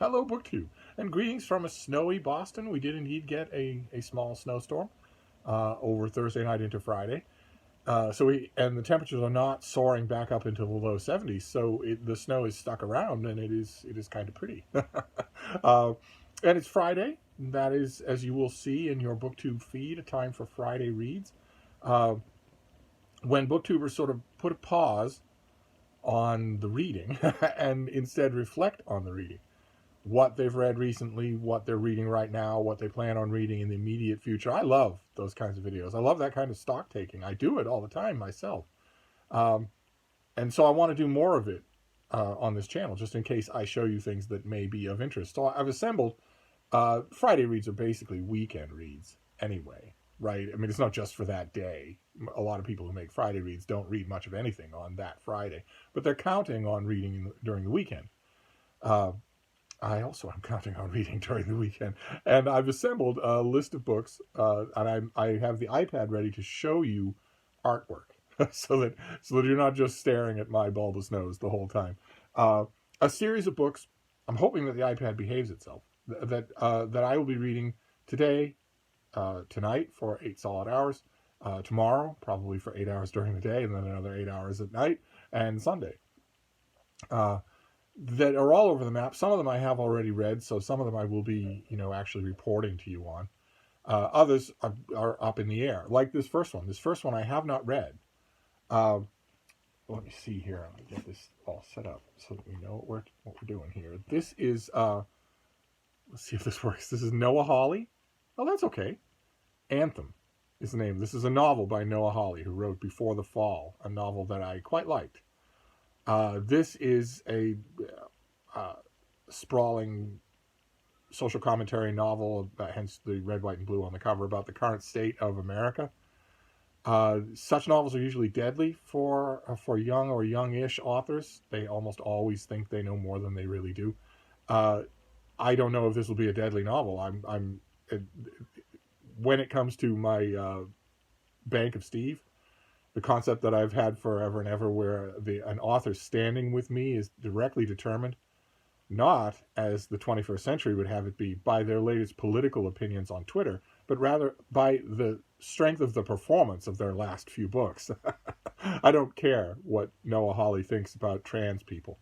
Hello, BookTube, and greetings from a snowy Boston. We did indeed get a small snowstorm over Thursday night into Friday. And the temperatures are not soaring back up into the low 70s, so the snow is stuck around, and it is kind of pretty. uh, and it's Friday. That is, as you will see in your BookTube feed, a time for Friday reads. Uh, when booktubers sort of put a pause on the reading and instead reflect on the reading, what they've read recently, what they're reading right now, what they plan on reading in the immediate future. I love those kinds of videos. I love that kind of stock taking. I do it all the time myself. And so I want to do more of it on this channel, just in case I show you things that may be of interest. So I've assembled, Friday reads are basically weekend reads anyway, right? I mean, it's not just for that day. A lot of people who make Friday reads don't read much of anything on that Friday, but they're counting on reading during the weekend. I also am counting on reading during the weekend, and I've assembled a list of books, and I have the iPad ready to show you artwork, so that you're not just staring at my bulbous nose the whole time. A series of books. I'm hoping that the iPad behaves itself. That I will be reading today, tonight for 8 solid hours, tomorrow probably for 8 hours during the day, and then another 8 hours at night, and Sunday. That are all over the map. Some of them I have already read, so some of them I will be, actually reporting to you on. Others are up in the air, like this first one. This first one I have not read. Let me see here. Let me get this all set up so that we know what we're doing here. This is, let's see if this works. This is Noah Hawley. Oh, that's okay. Anthem is the name. This is a novel by Noah Hawley, who wrote Before the Fall, a novel that I quite liked. This is a sprawling social commentary novel, hence the red, white, and blue on the cover, about the current state of America. Such novels are usually deadly for young or youngish authors. They almost always think they know more than they really do. I don't know if this will be a deadly novel. When it comes to my Bank of Steve, the concept that I've had forever and ever, where an author standing with me is directly determined, not, as the 21st century would have it be, by their latest political opinions on Twitter, but rather by the strength of the performance of their last few books. I don't care what Noah Hawley thinks about trans people,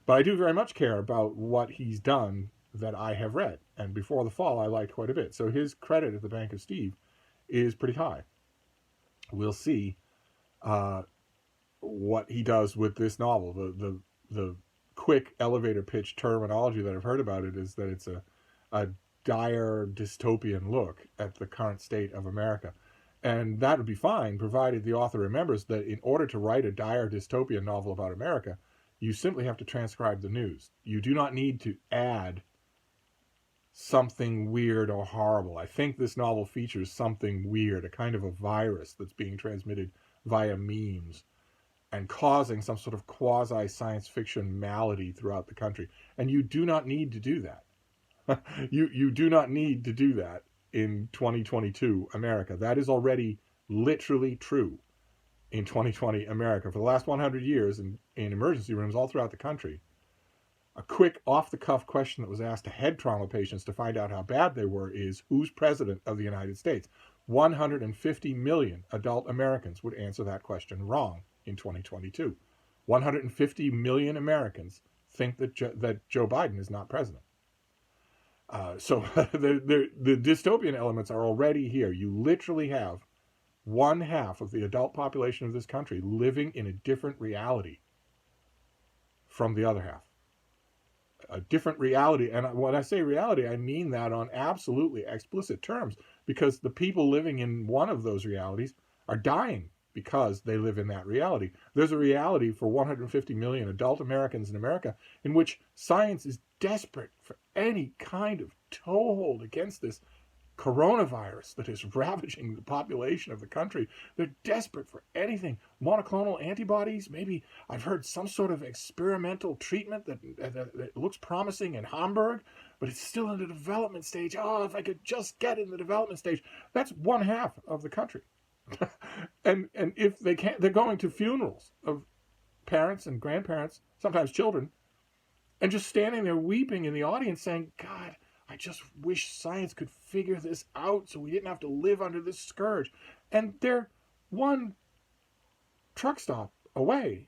but I do very much care about what he's done that I have read. And Before the Fall I liked quite a bit. So his credit at the Bank of Steve is pretty high. We'll see what he does with this novel. The quick elevator pitch terminology that I've heard about it is that it's a dire dystopian look at the current state of America. And that would be fine, provided the author remembers that in order to write a dire dystopian novel about America, you simply have to transcribe the news. You do not need to add something weird or horrible. I think this novel features something weird, a kind of a virus that's being transmitted via memes and causing some sort of quasi-science fiction malady throughout the country. And you do not need to do that. You do not need to do that in 2022 America. That is already literally true in 2020 America. For the last 100 years in emergency rooms all throughout the country, a quick off-the-cuff question that was asked to head trauma patients to find out how bad they were is, who's president of the United States? 150 million adult Americans would answer that question wrong in 2022. 150 million Americans think that Joe Biden is not president. So the dystopian elements are already here. You literally have one half of the adult population of this country living in a different reality from the other half. A different reality. And when I say reality, I mean that on absolutely explicit terms, because the people living in one of those realities are dying because they live in that reality. There's a reality for 150 million adult Americans in America in which science is desperate for any kind of toehold against this coronavirus that is ravaging the population of the country. They're desperate for anything. Monoclonal antibodies, maybe. I've heard some sort of experimental treatment that looks promising in Hamburg, but it's still in the development stage. Oh, if I could just get in the development stage. That's one half of the country. and if they can't, they're going to funerals of parents and grandparents, sometimes children, and just standing there weeping in the audience saying, God, I just wish science could figure this out so we didn't have to live under this scourge. And they're one truck stop away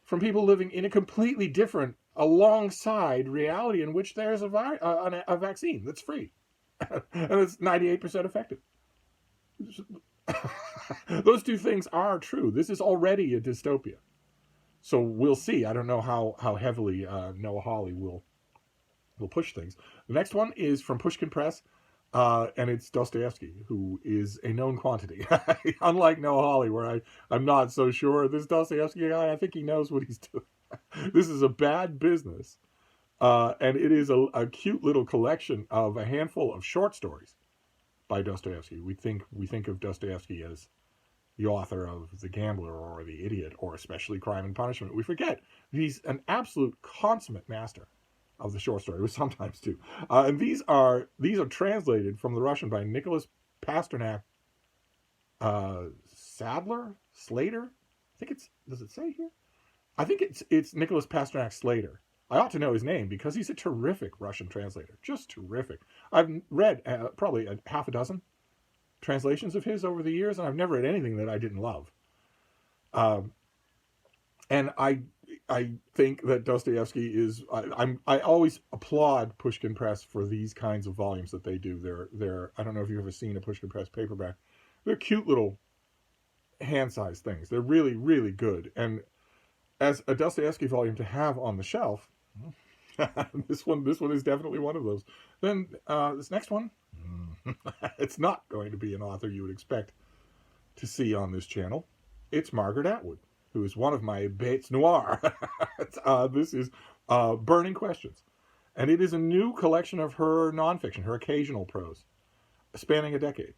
from people living in a completely different, alongside reality in which there's a vaccine that's free and it's 98% effective. Those two things are true. This is already a dystopia. So we'll see. I don't know how heavily Noah Hawley will push things. The next one is from Pushkin Press, and it's Dostoevsky, who is a known quantity. Unlike Noah Hawley, where I'm not so sure. This Dostoevsky guy, I think he knows what he's doing. This is a bad business. And it is a cute little collection of a handful of short stories by Dostoevsky. We think of Dostoevsky as the author of The Gambler or The Idiot or especially Crime and Punishment. We forget he's an absolute consummate master of the short story, sometimes too. And these are translated from the Russian by Nicholas Pasternak Slater. I think does it say here? I think it's Nicholas Pasternak Slater. I ought to know his name because he's a terrific Russian translator. Just terrific. I've read probably a half a dozen translations of his over the years, and I've never read anything that I didn't love. And I think that Dostoevsky is. I always applaud Pushkin Press for these kinds of volumes that they do. They're I don't know if you've ever seen a Pushkin Press paperback. They're cute little hand-sized things. They're really, really good. And as a Dostoevsky volume to have on the shelf, this one is definitely one of those. Then this next one, it's not going to be an author you would expect to see on this channel. It's Margaret Atwood, who is one of my bêtes noires. This is Burning Questions. And it is a new collection of her nonfiction, her occasional prose, spanning a decade.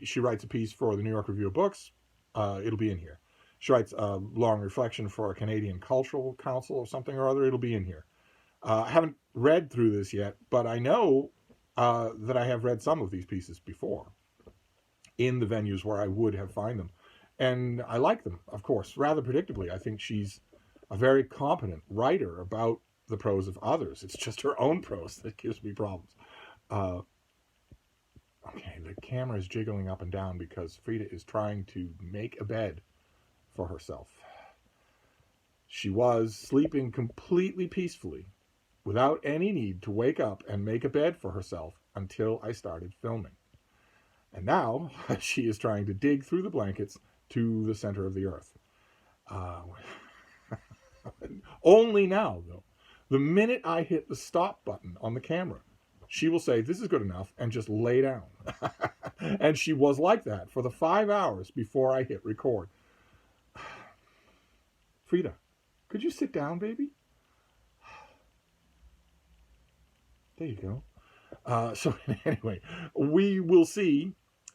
She writes a piece for the New York Review of Books. It'll be in here. She writes a long reflection for a Canadian Cultural Council or something or other. It'll be in here. I haven't read through this yet, but I know that I have read some of these pieces before in the venues where I would have found them. And I like them, of course, rather predictably. I think she's a very competent writer about the prose of others. It's just her own prose that gives me problems. Okay, the camera is jiggling up and down because Frida is trying to make a bed for herself. She was sleeping completely peacefully without any need to wake up and make a bed for herself until I started filming. And now she is trying to dig through the blankets to the center of the earth. Only now, though. The minute I hit the stop button on the camera, she will say, this is good enough, and just lay down. And she was like that for the 5 hours before I hit record. Frida, could you sit down, baby? There you go. So anyway, we will see.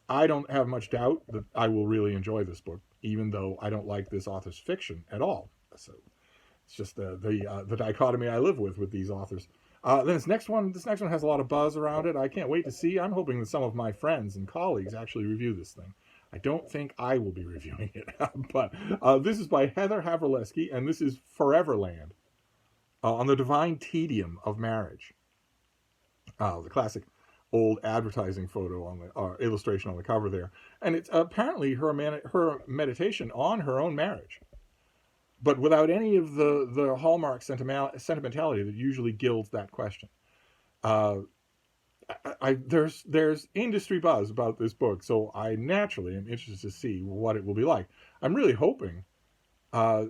I don't have much doubt that I will really enjoy this book, even though I don't like this author's fiction at all. So it's just the dichotomy I live with these authors. Then this next one has a lot of buzz around it. I can't wait to see. I'm hoping that some of my friends and colleagues actually review this thing. I don't think I will be reviewing it, but this is by Heather Havrilesky, and this is Foreverland, on the divine tedium of marriage. The classic old advertising photo on the illustration on the cover there, and it's apparently her meditation on her own marriage, but without any of the hallmark sentimentality that usually gilds that question. There's industry buzz about this book, so I naturally am interested to see what it will be like. I'm really hoping. I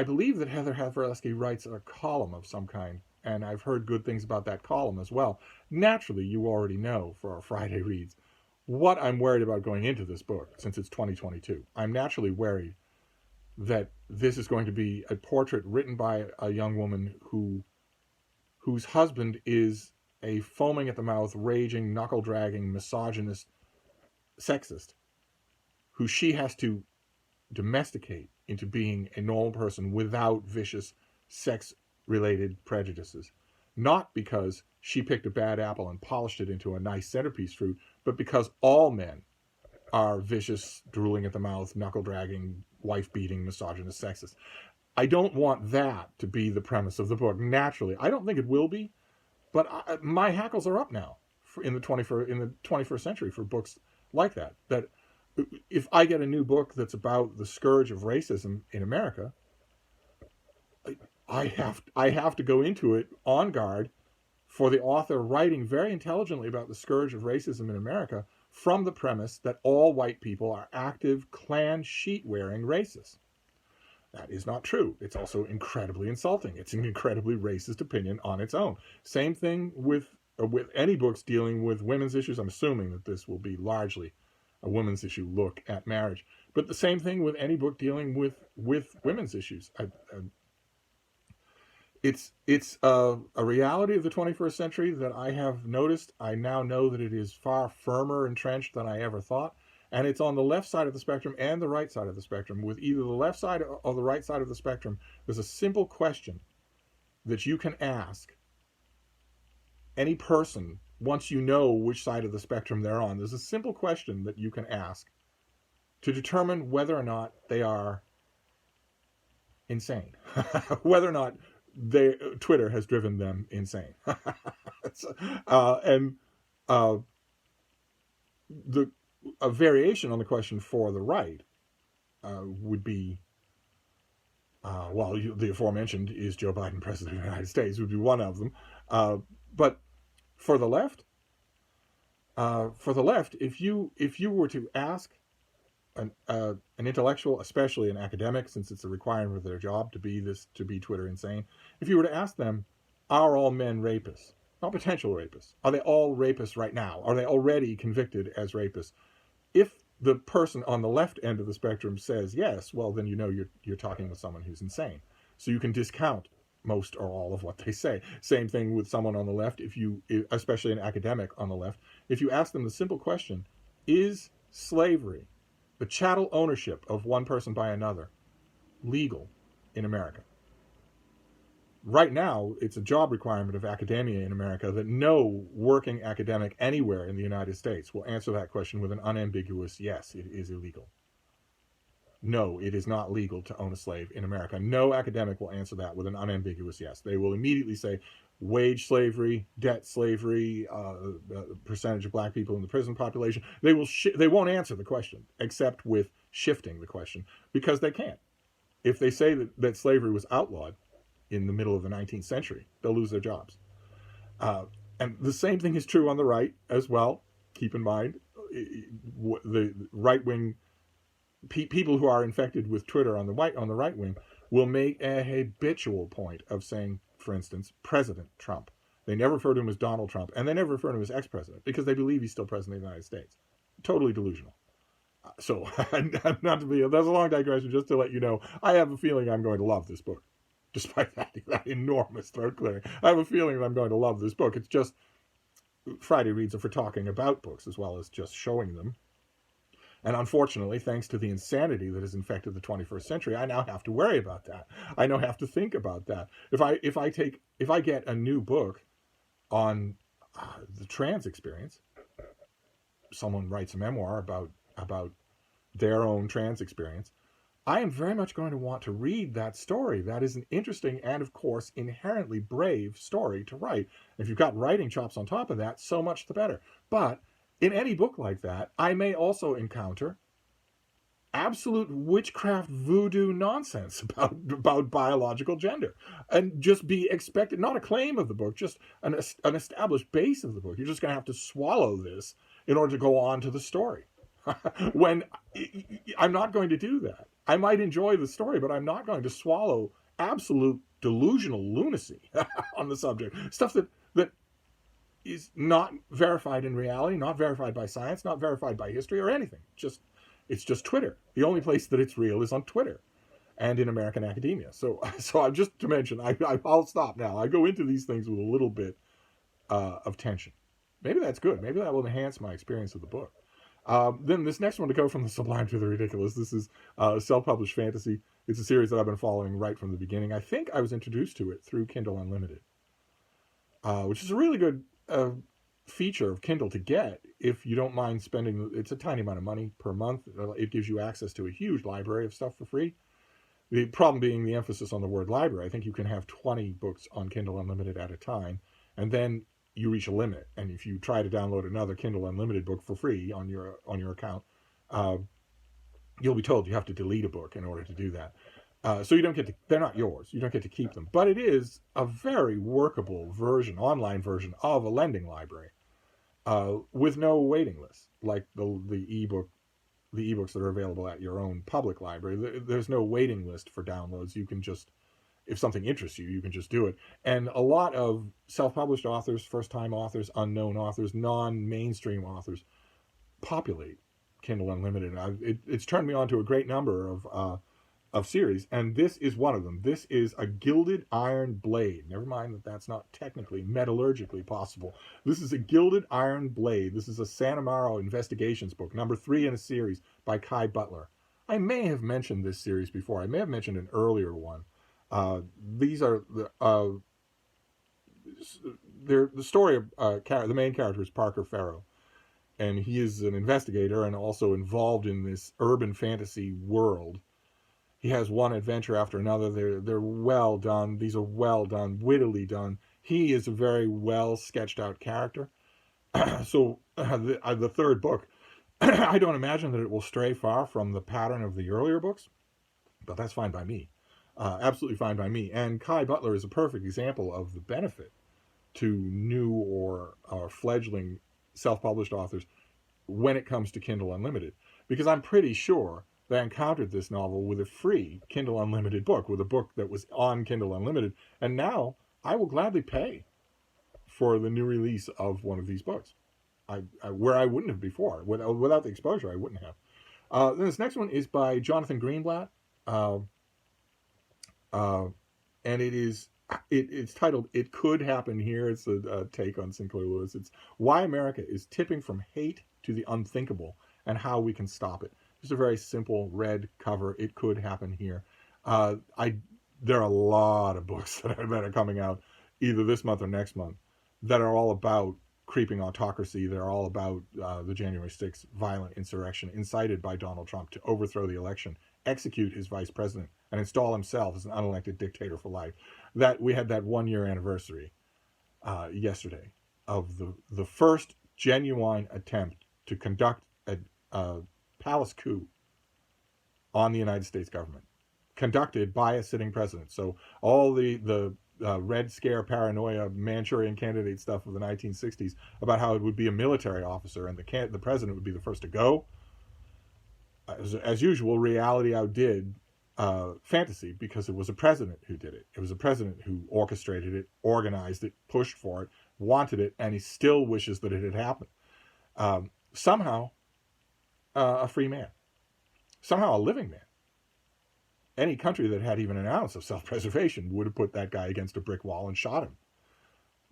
believe that Heather Havrilesky writes a column of some kind, and I've heard good things about that column as well. Naturally, you already know for our Friday reads what I'm worried about going into this book, since it's 2022. I'm naturally worried that this is going to be a portrait written by a young woman whose husband is a foaming at the mouth, raging, knuckle-dragging, misogynist sexist, who she has to domesticate into being a normal person without vicious sex-related prejudices. Not because she picked a bad apple and polished it into a nice centerpiece fruit, but because all men are vicious, drooling at the mouth, knuckle-dragging, wife-beating, misogynist sexist. I don't want that to be the premise of the book. Naturally, I don't think it will be, but my hackles are up now in the 21st century for books like that. That if I get a new book that's about the scourge of racism in America, I have to go into it on guard for the author writing very intelligently about the scourge of racism in America from the premise that all white people are active, Klan sheet-wearing racists. That is not true. It's also incredibly insulting. It's an incredibly racist opinion on its own. Same thing with any books dealing with women's issues. I'm assuming that this will be largely a women's issue look at marriage. But the same thing with any book dealing with women's issues. It's a reality of the 21st century that I have noticed. I now know that it is far firmer entrenched than I ever thought. And it's on the left side of the spectrum and the right side of the spectrum. With either the left side or the right side of the spectrum, there's a simple question that you can ask any person once you know which side of the spectrum they're on. There's a simple question that you can ask to determine whether or not they are insane, whether or not Twitter has driven them insane. A variation on the question for the right would be, the aforementioned, is Joe Biden president of the United States, would be one of them. But for the left, if you were to ask an intellectual, especially an academic, since it's a requirement of their job to be Twitter insane, if you were to ask them, are all men rapists? Not potential rapists. Are they all rapists right now? Are they already convicted as rapists? If the person on the left end of the spectrum says yes, well, then you know you're talking with someone who's insane. So you can discount most or all of what they say. Same thing with someone on the left, especially an academic on the left, if you ask them the simple question, is slavery, the chattel ownership of one person by another, legal in America? Right now, it's a job requirement of academia in America that no working academic anywhere in the United States will answer that question with an unambiguous yes, it is illegal. No, it is not legal to own a slave in America. No academic will answer that with an unambiguous yes. They will immediately say wage slavery, debt slavery, percentage of black people in the prison population. They won't answer the question except with shifting the question, because they can't. If they say that slavery was outlawed in the middle of the 19th century, they'll lose their jobs. And the same thing is true on the right as well. Keep in mind, the right-wing people who are infected with Twitter on the right wing will make a habitual point of saying, for instance, President Trump. They never refer to him as Donald Trump, and they never refer to him as ex-president, because they believe he's still president of the United States. Totally delusional. So, not to be, that's a long digression, just to let you know, I have a feeling I'm going to love this book. Despite that enormous throat clearing, I have a feeling that I'm going to love this book. It's just, Friday Reads are for talking about books as well as just showing them. And unfortunately, thanks to the insanity that has infected the 21st century, I now have to worry about that. I now have to think about that. If I get a new book on the trans experience, someone writes a memoir about their own trans experience, I am very much going to want to read that story. That is an interesting and, of course, inherently brave story to write. If you've got writing chops on top of that, so much the better. But in any book like that, I may also encounter absolute witchcraft voodoo nonsense about biological gender, and just be expected, not a claim of the book, just an established base of the book. You're just going to have to swallow this in order to go on to the story. When I'm not going to do that. I might enjoy the story, but I'm not going to swallow absolute delusional lunacy on the subject. Stuff that is not verified in reality, not verified by science, not verified by history or anything. It's just Twitter. The only place that it's real is on Twitter and in American academia. So I'm just to mention, I'll stop now. I go into these things with a little bit of tension. Maybe that's good. Maybe that will enhance my experience of the book. Then this next one, to go from the sublime to the ridiculous. This is self-published fantasy. It's a series that I've been following right from the beginning. I think I was introduced to it through Kindle Unlimited, which is a really good feature of Kindle to get if you don't mind spending. It's a tiny amount of money per month. It gives you access to a huge library of stuff for free. The problem being the emphasis on the word library. I think you can have 20 books on Kindle Unlimited at a time, and then you reach a limit. And if you try to download another Kindle Unlimited book for free on your account, you'll be told you have to delete a book in order to do that. So you don't get to, they're not yours. You don't get to keep them. But it is a very workable version, online version of a lending library, with no waiting list, like the ebooks that are available at your own public library. There's no waiting list for downloads. You can just, if something interests you, you can just do it. And a lot of self-published authors, first-time authors, unknown authors, non-mainstream authors populate Kindle Unlimited. It's turned me on to a great number of series, and this is one of them. This is a Gilded Iron Blade. Never mind that that's not technically metallurgically possible. This is a Gilded Iron Blade. This is a San Amaro Investigations book, number 3 in a series by Kai Butler. I may have mentioned this series before. I may have mentioned an earlier one. These are the story of the main character is Parker Farrow, and he is an investigator and also involved in this urban fantasy world. He has one adventure after another. They're well done. These are well done, wittily done. He is a very well sketched out character. So the third book, I don't imagine that it will stray far from the pattern of the earlier books, but that's fine by me. Absolutely fine by me. And Kai Butler is a perfect example of the benefit to new or fledgling self-published authors when it comes to Kindle Unlimited, because I'm pretty sure I encountered this novel with a free Kindle Unlimited book, with a book that was on Kindle Unlimited, and now I will gladly pay for the new release of one of these books, where I wouldn't have before. Without the exposure, I wouldn't have. Then this next one is by Jonathan Greenblatt, and it's titled "It Could Happen Here." It's a take on Sinclair Lewis. It's Why America is Tipping from Hate to the Unthinkable and How We Can Stop It. Just a very simple red cover. It could happen here. There are a lot of books that are coming out either this month or next month that are all about creeping autocracy. They're all about the January 6th violent insurrection incited by Donald Trump to overthrow the election, execute his vice president, and install himself as an unelected dictator for life. That we had that 1-year anniversary yesterday of the first genuine attempt to conduct a palace coup on the United States government, conducted by a sitting president. So all the Red Scare paranoia Manchurian candidate stuff of the 1960s about how it would be a military officer and the president would be the first to go. As usual, reality outdid fantasy, because it was a president who did it. It was a president who orchestrated it, organized it, pushed for it, wanted it, and he still wishes that it had happened. Somehow, a free man. Somehow a living man. Any country that had even an ounce of self-preservation would have put that guy against a brick wall and shot him.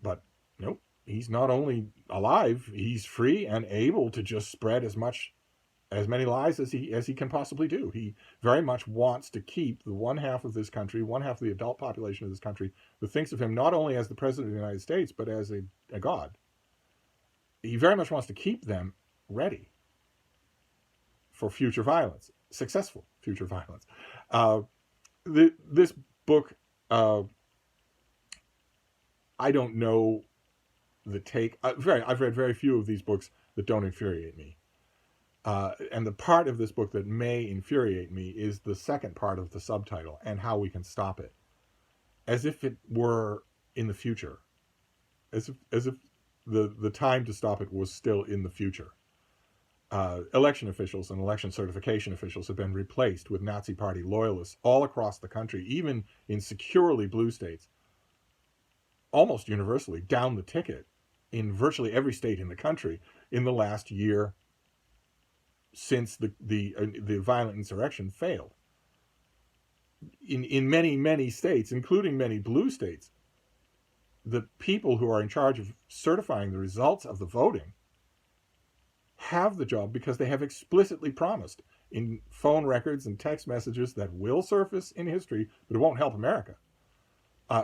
But nope, he's not only alive, he's free and able to just spread as many lies as he can possibly do. He very much wants to keep the one half of this country, one half of the adult population of this country, that thinks of him not only as the president of the United States, but as a god. He very much wants to keep them ready for future violence, successful future violence. This book, I don't know the take. I've read very few of these books that don't infuriate me. And the part of this book that may infuriate me is the second part of the subtitle, and how we can stop it. As if it were in the future. As if the time to stop it was still in the future. Election officials and election certification officials have been replaced with Nazi Party loyalists all across the country, even in securely blue states, almost universally down the ticket in virtually every state in the country in the last year since the violent insurrection failed. In many states, including many blue states, the people who are in charge of certifying the results of the voting have the job because they have explicitly promised in phone records and text messages that will surface in history, but it won't help America.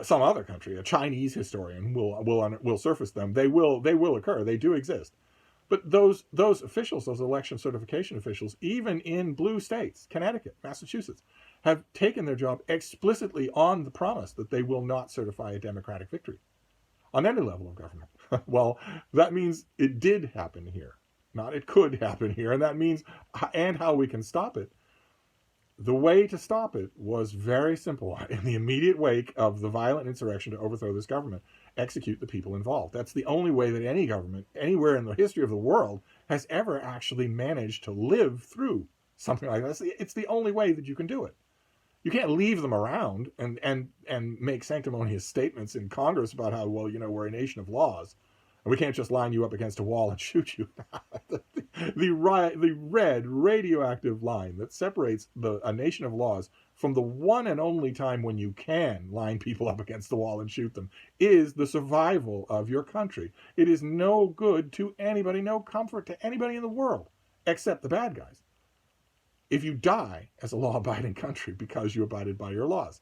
Some other country, a Chinese historian, will surface them. They will occur. They do exist. But those officials, those election certification officials, even in blue states, Connecticut, Massachusetts, have taken their job explicitly on the promise that they will not certify a democratic victory on any level of government. Well, that means it did happen here, not it could happen here, and that means, and how we can stop it. The way to stop it was very simple. In the immediate wake of the violent insurrection to overthrow this government, execute the people involved. That's the only way that any government, anywhere in the history of the world, has ever actually managed to live through something like this. It's the only way that you can do it. You can't leave them around and make sanctimonious statements in Congress about how, well, we're a nation of laws, and we can't just line you up against a wall and shoot you. The red radioactive line that separates a nation of laws from the one and only time when you can line people up against the wall and shoot them is the survival of your country. It is no good to anybody, no comfort to anybody in the world, except the bad guys, if you die as a law-abiding country because you abided by your laws.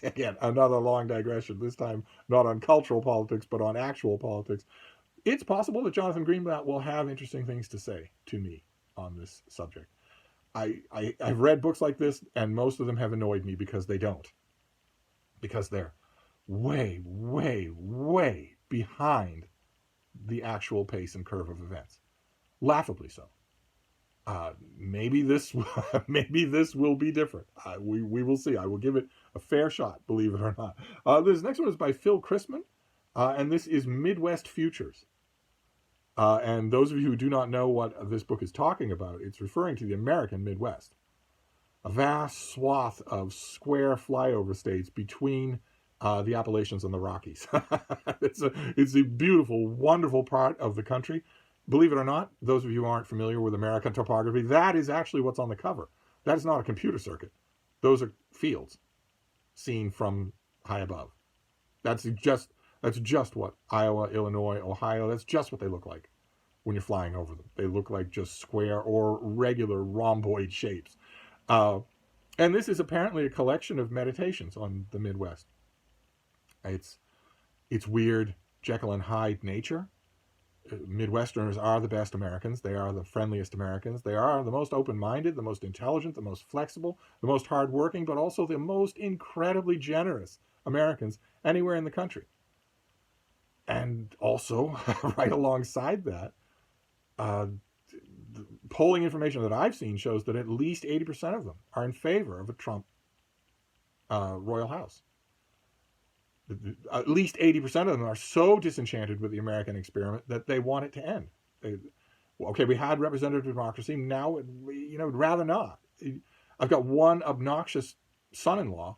Again, another long digression, this time not on cultural politics, but on actual politics. It's possible that Jonathan Greenblatt will have interesting things to say to me on this subject. I've read books like this, and most of them have annoyed me because they don't. Because they're way, way, way behind the actual pace and curve of events. Laughably so. Maybe this will be different. We will see. I will give it a fair shot, believe it or not. This next one is by Phil Chrisman, and this is Midwest Futures. And those of you who do not know what this book is talking about, it's referring to the American Midwest, a vast swath of square flyover states between the Appalachians and the Rockies. It's a beautiful, wonderful part of the country. Believe it or not, those of you who aren't familiar with American topography, that is actually what's on the cover. That is not a computer circuit. Those are fields seen from high above. That's just what Iowa, Illinois, Ohio, that's just what they look like when you're flying over them. They look like just square or regular rhomboid shapes. And this is apparently a collection of meditations on the Midwest. It's weird Jekyll and Hyde nature. Midwesterners are the best Americans. They are the friendliest Americans. They are the most open-minded, the most intelligent, the most flexible, the most hardworking, but also the most incredibly generous Americans anywhere in the country. And also, right alongside that, the polling information that I've seen shows that at least 80% of them are in favor of a Trump royal house. At least 80% of them are so disenchanted with the American experiment that they want it to end. Okay, we had representative democracy. Now, rather not. I've got one obnoxious son-in-law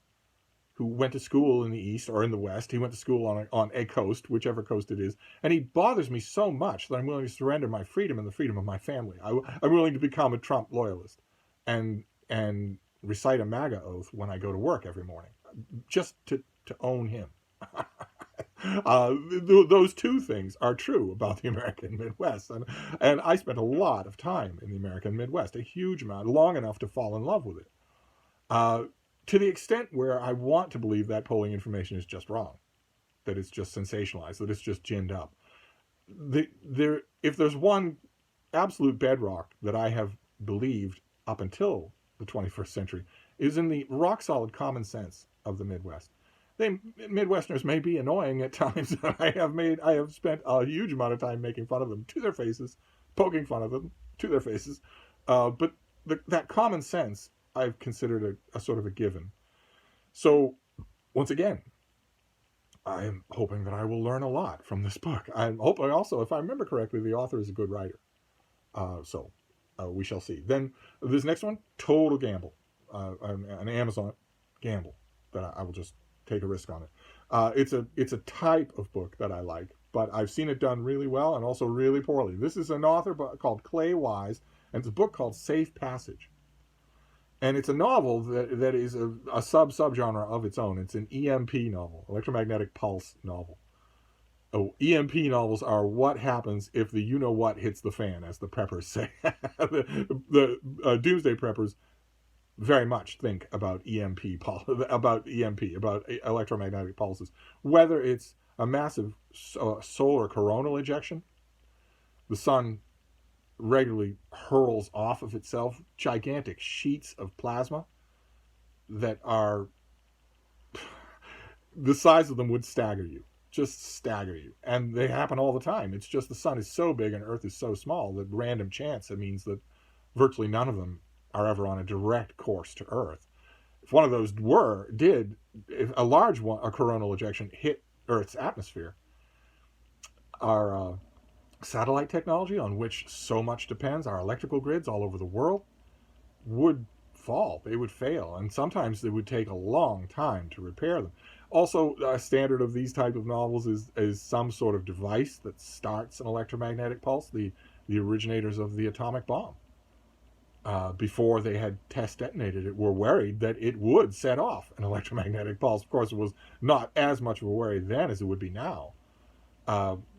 who went to school in the East or in the West. He went to school on a coast, whichever coast it is. And he bothers me so much that I'm willing to surrender my freedom and the freedom of my family. I'm willing to become a Trump loyalist and recite a MAGA oath when I go to work every morning, just to own him. Those two things are true about the American Midwest. And I spent a lot of time in the American Midwest, a huge amount, long enough to fall in love with it. To the extent where I want to believe that polling information is just wrong, that it's just sensationalized, that it's just ginned up. If there's one absolute bedrock that I have believed up until the 21st century, is in the rock-solid common sense of the Midwest. Midwesterners may be annoying at times. I have spent a huge amount of time making fun of them to their faces, poking fun of them to their faces. But that common sense I've considered a sort of a given. So, once again, I'm hoping that I will learn a lot from this book. I'm hoping also, if I remember correctly, the author is a good writer. So, we shall see. Then, this next one, total gamble. An Amazon gamble that I will just take a risk on it. It's a type of book that I like, but I've seen it done really well and also really poorly. This is an author called Clay Wise, and it's a book called Safe Passage. And it's a novel that is a subgenre of its own. It's an EMP novel, electromagnetic pulse novel. Oh, EMP novels are what happens if the you-know-what hits the fan, as the preppers say. the doomsday preppers very much think about about electromagnetic pulses. Whether it's a massive solar coronal ejection, the sun regularly hurls off of itself gigantic sheets of plasma that are, the size of them would stagger you, just stagger you. And they happen all the time. It's just the sun is so big and Earth is so small that random chance, it means that virtually none of them are ever on a direct course to Earth. If one of those if a large one, a coronal ejection, hit Earth's atmosphere, our satellite technology, on which so much depends, our electrical grids all over the world, would fall. They would fail, and sometimes it would take a long time to repair them. Also, a standard of these type of novels is some sort of device that starts an electromagnetic pulse. The originators of the atomic bomb, before they had test detonated it, were worried that it would set off an electromagnetic pulse. Of course, it was not as much of a worry then as it would be now.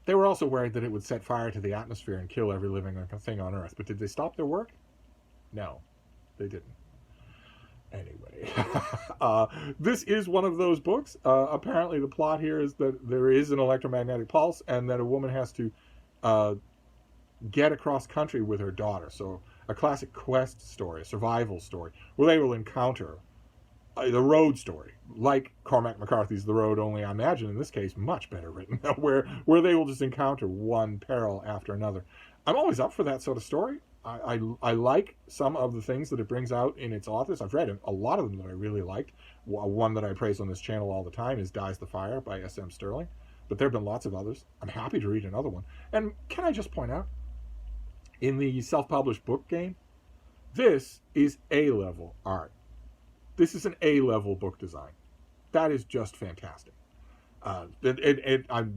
They were also worried that it would set fire to the atmosphere and kill every living thing on Earth. But did they stop their work? No, they didn't. Anyway, this is one of those books. Apparently the plot here is that there is an electromagnetic pulse and that a woman has to get across country with her daughter. So a classic quest story, a survival story, where they will encounter the road story, like Cormac McCarthy's The Road, only I imagine in this case much better written, where they will just encounter one peril after another. I'm always up for that sort of story. I like some of the things that it brings out in its authors. I've read a lot of them that I really liked. One that I praise on this channel all the time is Dies the Fire by S.M. Stirling, but there have been lots of others. I'm happy to read another one. And can I just point out, in the self-published book game, this is A-level art. This is an A-level book design. That is just fantastic. I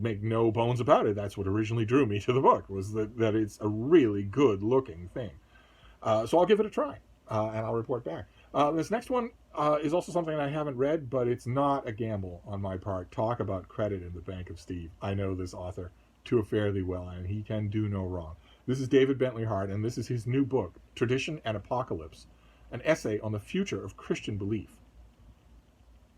make no bones about it. That's what originally drew me to the book, was that it's a really good-looking thing. So I'll give it a try, and I'll report back. This next one is also something I haven't read, but it's not a gamble on my part. Talk about credit in the Bank of Steve. I know this author too fairly well, and he can do no wrong. This is David Bentley Hart, and this is his new book, Tradition and Apocalypse, an essay on the future of Christian belief.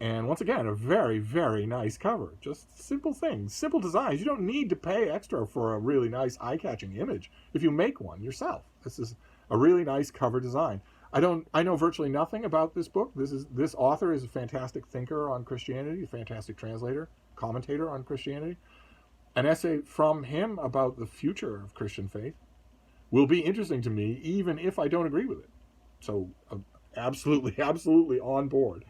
And once again, a very, very nice cover. Just simple things, simple designs. You don't need to pay extra for a really nice eye-catching image if you make one yourself. This is a really nice cover design. I know virtually nothing about this book. This author is a fantastic thinker on Christianity, a fantastic translator, commentator on Christianity. An essay from him about the future of Christian faith will be interesting to me, even if I don't agree with it. So, absolutely, absolutely on board.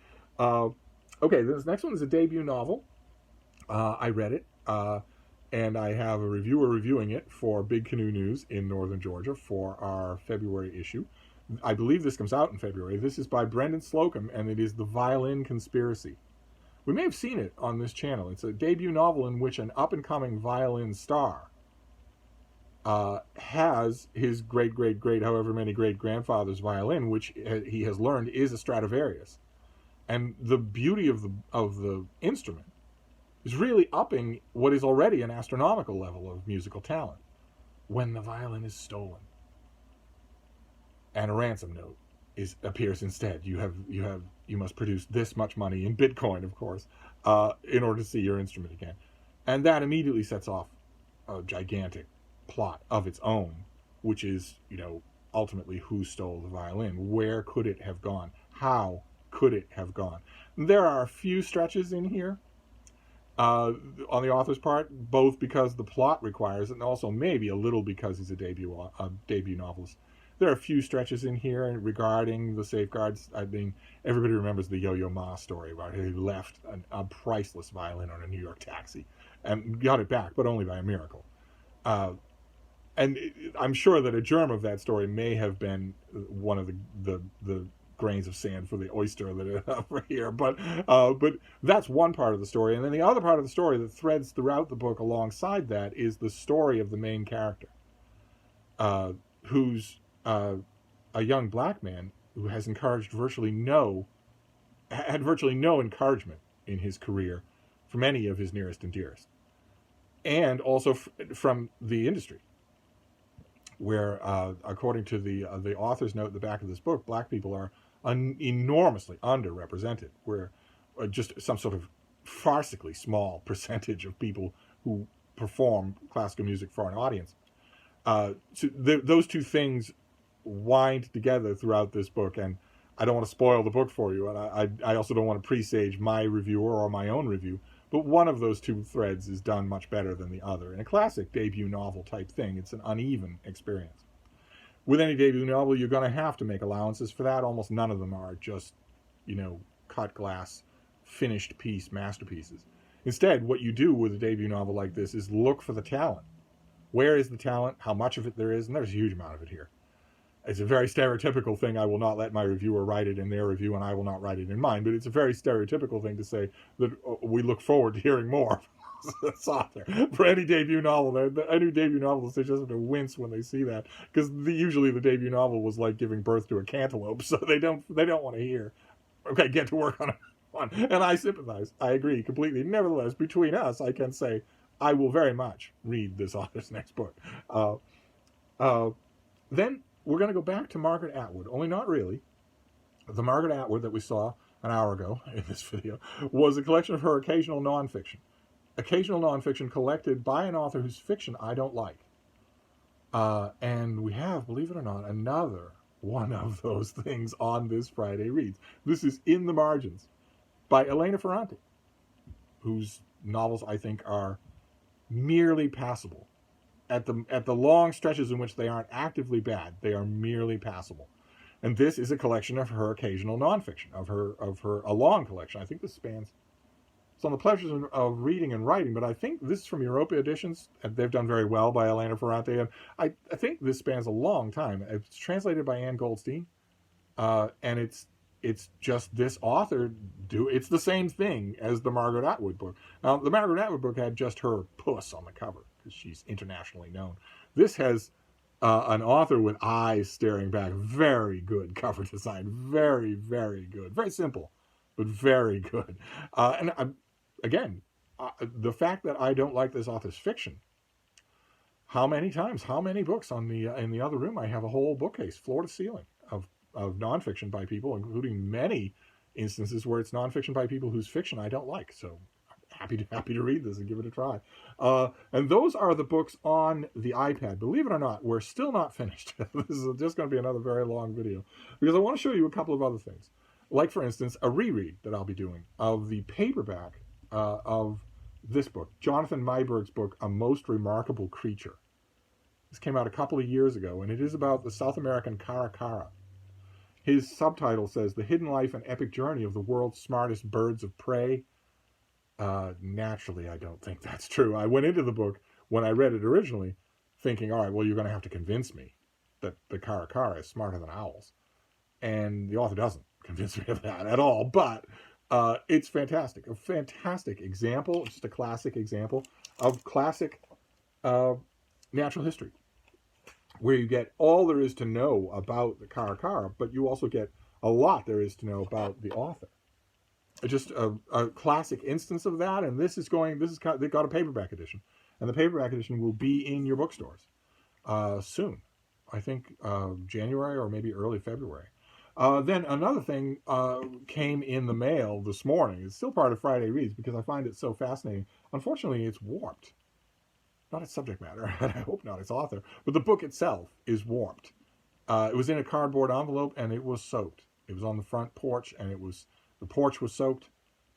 Okay, this next one is a debut novel. I read it, and I have a reviewer reviewing it for Big Canoe News in Northern Georgia for our February issue. I believe this comes out in February. This is by Brendan Slocum, and it is The Violin Conspiracy. We may have seen it on this channel. It's a debut novel in which an up-and-coming violin star has his great, however many great-grandfather's violin, which he has learned is a Stradivarius. And the beauty of the instrument is really upping what is already an astronomical level of musical talent when the violin is stolen and a ransom note appears instead. You must produce this much money in Bitcoin, of course, in order to see your instrument again. And that immediately sets off a gigantic plot of its own, which is, ultimately who stole the violin? Where could it have gone? How could it have gone? There are a few stretches in here on the author's part, both because the plot requires it and also maybe a little because he's a debut novelist. There are a few stretches in here regarding the safeguards. I mean, everybody remembers the Yo-Yo Ma story about he left a priceless violin on a New York taxi and got it back, but only by a miracle. And I'm sure that a germ of that story may have been one of the grains of sand for the oyster that is over here, but that's one part of the story. And then the other part of the story that threads throughout the book alongside that is the story of the main character, who's a young black man who has virtually no encouragement in his career from any of his nearest and dearest, and also from the industry, where according to the author's note at the back of this book, black people are enormously underrepresented. We're just some sort of farcically small percentage of people who perform classical music for an audience. Those two things wind together throughout this book, and I don't want to spoil the book for you, and I also don't want to presage my reviewer or my own review, but one of those two threads is done much better than the other. In a classic debut novel type thing, it's an uneven experience. With any debut novel, you're going to have to make allowances for that. Almost none of them are just, cut glass, finished piece masterpieces. Instead, what you do with a debut novel like this is look for the talent. Where is the talent? How much of it there is? And there's a huge amount of it here. It's a very stereotypical thing. I will not let my reviewer write it in their review, and I will not write it in mine. But it's a very stereotypical thing to say that we look forward to hearing more from this author. For any debut novel, any debut novelists, they just have to wince when they see that, because usually the debut novel was like giving birth to a cantaloupe, so they don't want to hear, okay, get to work on it. And I sympathize. I agree completely. Nevertheless, between us, I can say I will very much read this author's next book. Then we're going to go back to Margaret Atwood, only not really. The Margaret Atwood that we saw an hour ago in this video was a collection of her occasional nonfiction. Occasional nonfiction collected by an author whose fiction I don't like. And we have, believe it or not, another one of those things on this Friday Reads. This is In the Margins by Elena Ferrante, whose novels I think are merely passable. At the long stretches in which they aren't actively bad, they are merely passable. And this is a collection of her occasional nonfiction, of a long collection. I think this spans, it's on the pleasures of reading and writing, but I think this is from Europa Editions, and they've done very well by Elena Ferrante, and I think this spans a long time. It's translated by Ann Goldstein, and it's just this author it's the same thing as the Margaret Atwood book. Now, the Margaret Atwood book had just her puss on the cover, because she's internationally known. This has an author with eyes staring back. Very good cover design. Very, very good. Very simple, but very good. Again, the fact that I don't like this author's fiction, how many books in the other room? I have a whole bookcase, floor to ceiling, of nonfiction by people, including many instances where it's nonfiction by people whose fiction I don't like. So happy to read this and give it a try. And those are the books on the iPad. Believe it or not, we're still not finished. This is just going to be another very long video, because I want to show you a couple of other things. Like, for instance, a reread that I'll be doing of the paperback of this book, Jonathan Meiberg's book, A Most Remarkable Creature. This came out a couple of years ago, and it is about the South American caracara. His subtitle says, The Hidden Life and Epic Journey of the World's Smartest Birds of Prey. Naturally, I don't think that's true. I went into the book, when I read it originally, thinking, all right, well, you're going to have to convince me that the caracara is smarter than owls. And the author doesn't convince me of that at all. But it's fantastic. A fantastic example, just a classic example of classic natural history, where you get all there is to know about the caracara, but you also get a lot there is to know about the author. Just a classic instance of that, and they've got a paperback edition, and the paperback edition will be in your bookstores soon. I think January or maybe early February. Then another thing came in the mail this morning. It's still part of Friday Reads because I find it so fascinating. Unfortunately, it's warped. Not its subject matter, and I hope not its author, but the book itself is warped. It was in a cardboard envelope, and it was soaked. It was on the front porch, and the porch was soaked.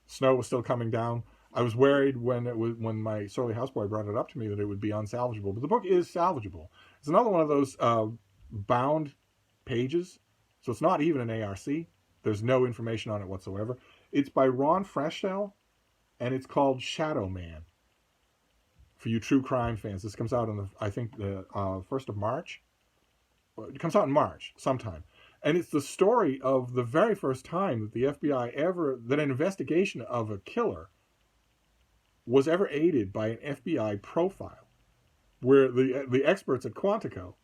Snow was still coming down. I was worried when my surly houseboy brought it up to me that it would be unsalvageable, but the book is salvageable. It's another one of those bound pages, so it's not even an ARC. There's no information on it whatsoever. It's by Ron Freschel, and it's called Shadow Man. For you true crime fans, this comes out on I think the 1st of March. It comes out in March sometime. And it's the story of the very first time that the FBI that an investigation of a killer was ever aided by an FBI profile, where the experts at Quantico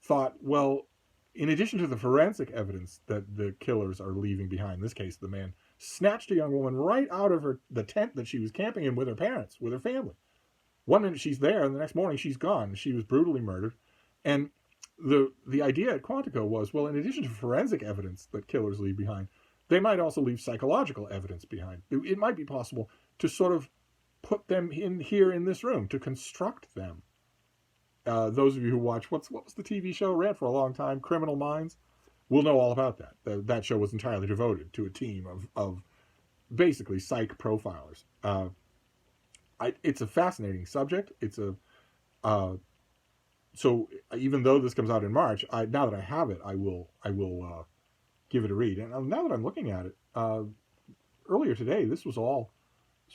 thought, well, in addition to the forensic evidence that the killers are leaving behind, in this case, the man snatched a young woman right out of the tent that she was camping in with her parents, with her family. One minute she's there, and the next morning she's gone. She was brutally murdered. And the idea at Quantico was, well, in addition to forensic evidence that killers leave behind, they might also leave psychological evidence behind. It might be possible to sort of put them in here in this room, to construct them Those of you who watch, what was the TV show? Ran for a long time, Criminal Minds, will know all about that. That show was entirely devoted to a team of basically psych profilers. It's a fascinating subject. It's a so even though this comes out in March, now that I have it, I will give it a read. And now that I'm looking at it, earlier today, this was all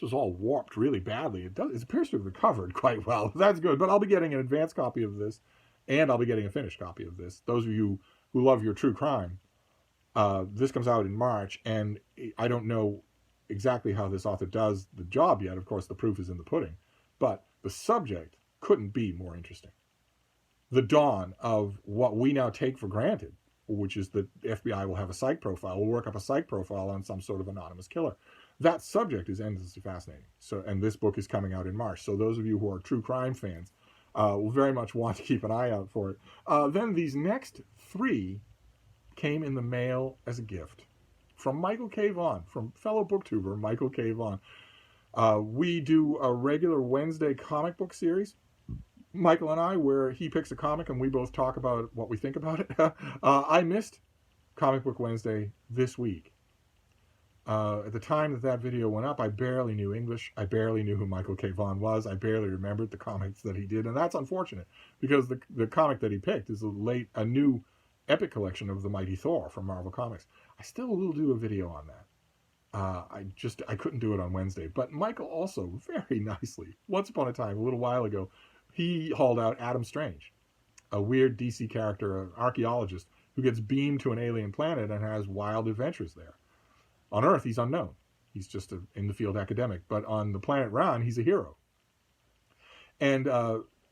warped really badly. It appears to have recovered quite well. That's good. But I'll be getting an advanced copy of this, and I'll be getting a finished copy of this. Those of you who love your true crime, this comes out in March, and I don't know exactly how this author does the job yet. Of course, the proof is in the pudding. But the subject couldn't be more interesting. The dawn of what we now take for granted, which is that the FBI will have a psych profile, will work up a psych profile on some sort of anonymous killer. That subject is endlessly fascinating. So, and this book is coming out in March. So those of you who are true crime fans will very much want to keep an eye out for it. Then these next 3 came in the mail as a gift from Michael K. Vaughan, from fellow booktuber Michael K. Vaughan. We do a regular Wednesday comic book series, Michael and I, where he picks a comic and we both talk about what we think about it. I missed Comic Book Wednesday this week. At the time that video went up, I barely knew English. I barely knew who Michael K. Vaughan was. I barely remembered the comics that he did, and that's unfortunate because the comic that he picked is a new epic collection of the Mighty Thor from Marvel Comics. I still will do a video on that. I couldn't do it on Wednesday. But Michael also very nicely, once upon a time, a little while ago, he hauled out Adam Strange, a weird DC character, an archaeologist who gets beamed to an alien planet and has wild adventures there. On Earth, he's unknown. He's just an in-the-field academic. But on the planet Ran, he's a hero. And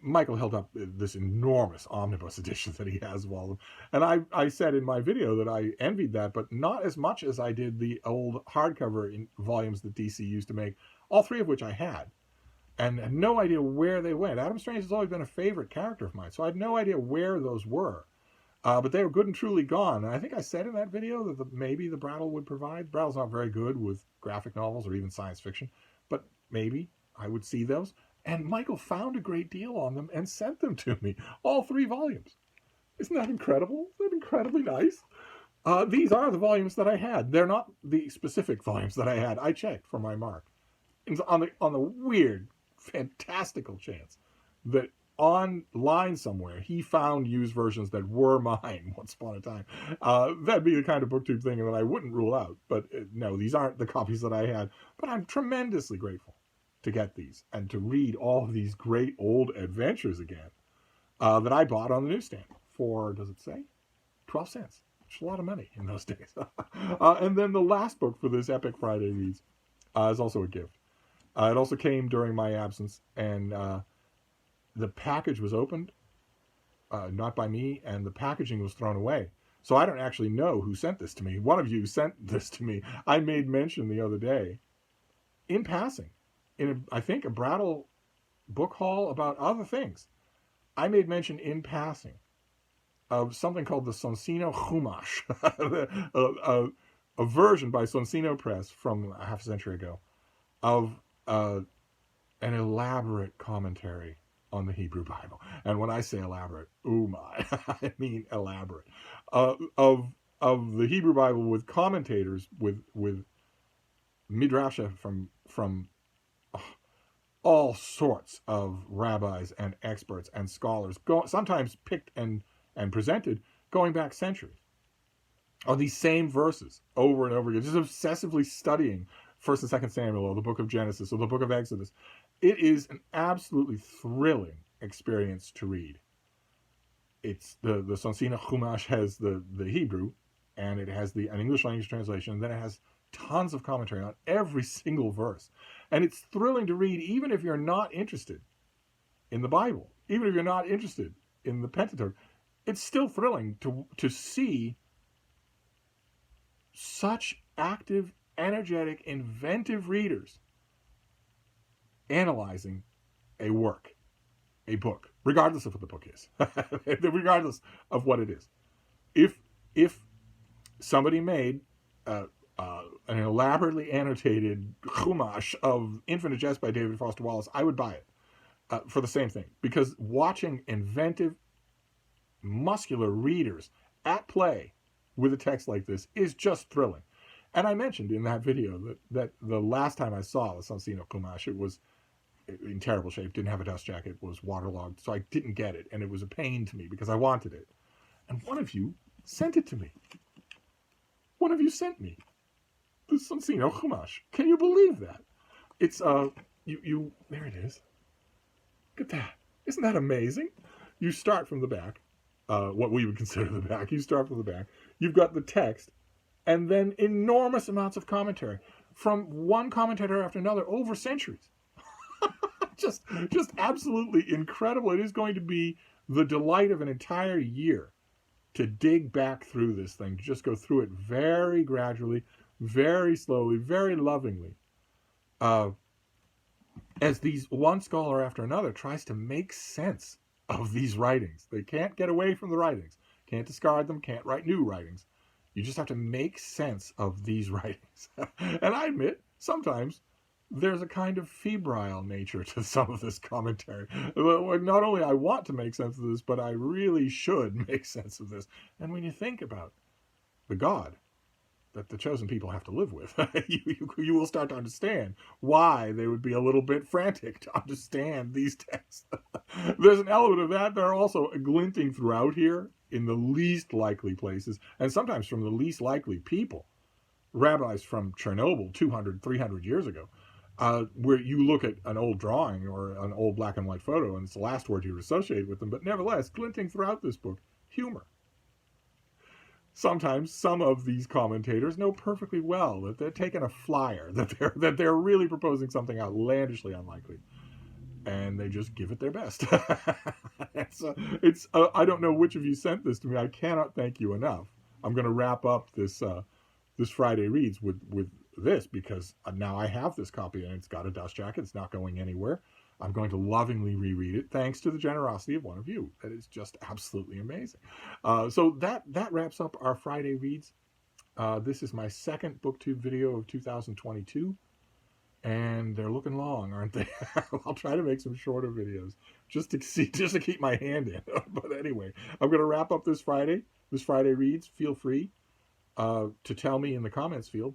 Michael held up this enormous omnibus edition that he has of all of them. And I said in my video that I envied that, but not as much as I did the old hardcover volumes that DC used to make, all 3 of which I had. And had no idea where they went. Adam Strange has always been a favorite character of mine, so I had no idea where those were. But they were good and truly gone. And I think I said in that video that maybe the Brattle would provide. Brattle's not very good with graphic novels or even science fiction, but maybe I would see those. And Michael found a great deal on them and sent them to me, all 3 volumes. Isn't that incredible? Isn't that incredibly nice? These are the volumes that I had. They're not the specific volumes that I had. I checked for my mark. On the weird, fantastical chance that online somewhere he found used versions that were mine once upon a time. That'd be the kind of booktube thing that I wouldn't rule out. But no, these aren't the copies that I had. But I'm tremendously grateful to get these and to read all of these great old adventures again that I bought on the newsstand for, does it say, 12 cents? Which is a lot of money in those days. And then the last book for this Epic Friday Reads is also a gift. It also came during my absence, and the package was opened, not by me, and the packaging was thrown away. So I don't actually know who sent this to me. One of you sent this to me. I made mention the other day, in passing, in I think a Brattle book haul about other things. I made mention in passing of something called the Sonsino Chumash, a version by Sonsino Press from a half a century ago of an elaborate commentary on the Hebrew Bible. And when I say elaborate, oh my, I mean elaborate. Of the Hebrew Bible with commentators, with midrasha from all sorts of rabbis and experts and scholars, sometimes picked and presented going back centuries, on these same verses over and over again, just obsessively studying 1st and 2nd Samuel, or the book of Genesis, or the book of Exodus. It is an absolutely thrilling experience to read. It's the Sonsina Chumash has the Hebrew, and it has an English language translation, and then it has tons of commentary on every single verse. And it's thrilling to read, even if you're not interested in the Bible, even if you're not interested in the Pentateuch. It's still thrilling to see such active, energetic, inventive readers analyzing a work, a book, regardless of what the book is, regardless of what it is. If somebody made an elaborately annotated chumash of Infinite Jest by David Foster Wallace, I would buy it. for the same thing. Because watching inventive, muscular readers at play with a text like this is just thrilling. And I mentioned in that video that the last time I saw the Sansino Kumash, it was in terrible shape, didn't have a dust jacket, was waterlogged, so I didn't get it, and it was a pain to me because I wanted it. And one of you sent it to me. One of you sent me the Sansino Kumash. Can you believe that? It's there it is. Look at that. Isn't that amazing? You start from the back, what we would consider the back. You start from the back. You've got the text, and then enormous amounts of commentary from one commentator after another over centuries. just absolutely incredible. It is going to be the delight of an entire year to dig back through this thing, to just go through it very gradually, very slowly, very lovingly. As these one scholar after another tries to make sense of these writings. They can't get away from the writings, can't discard them, can't write new writings. You just have to make sense of these writings. And I admit, sometimes there's a kind of febrile nature to some of this commentary. Not only I want to make sense of this, but I really should make sense of this. And when you think about the God that the chosen people have to live with, you will start to understand why they would be a little bit frantic to understand these texts. There's an element of that. There are also glinting throughout here in the least likely places, and sometimes from the least likely people. Rabbis from Chernobyl 200, 300 years ago, where you look at an old drawing or an old black and white photo, and it's the last word you associate with them, but nevertheless, glinting throughout this book, humor. Sometimes some of these commentators know perfectly well that they're taking a flyer, that they're really proposing something outlandishly unlikely, and they just give it their best. I don't know which of you sent this to me. I cannot thank you enough. I'm going to wrap up this Friday Reads with this, because now I have this copy and it's got a dust jacket. It's not going anywhere. I'm going to lovingly reread it thanks to the generosity of one of you. That is just absolutely amazing. So that wraps up our Friday Reads. This is my second BookTube video of 2022. And they're looking long, aren't they? I'll try to make some shorter videos just to keep my hand in. But anyway, I'm going to wrap up this Friday Reads. Feel free to tell me in the comments field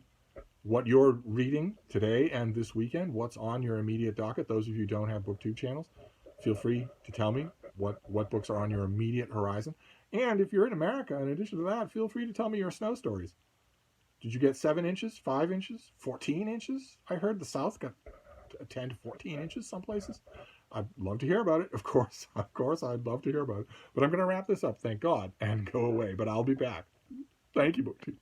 what you're reading today and this weekend, what's on your immediate docket. Those of you who don't have BookTube channels, feel free to tell me what books are on your immediate horizon. And if you're in America, in addition to that, feel free to tell me your snow stories. Did you get 7 inches, 5 inches, 14 inches? I heard the South got 10 to 14 inches some places. I'd love to hear about it. Of course, I'd love to hear about it. But I'm going to wrap this up, thank God, and go away. But I'll be back. Thank you, BookTube.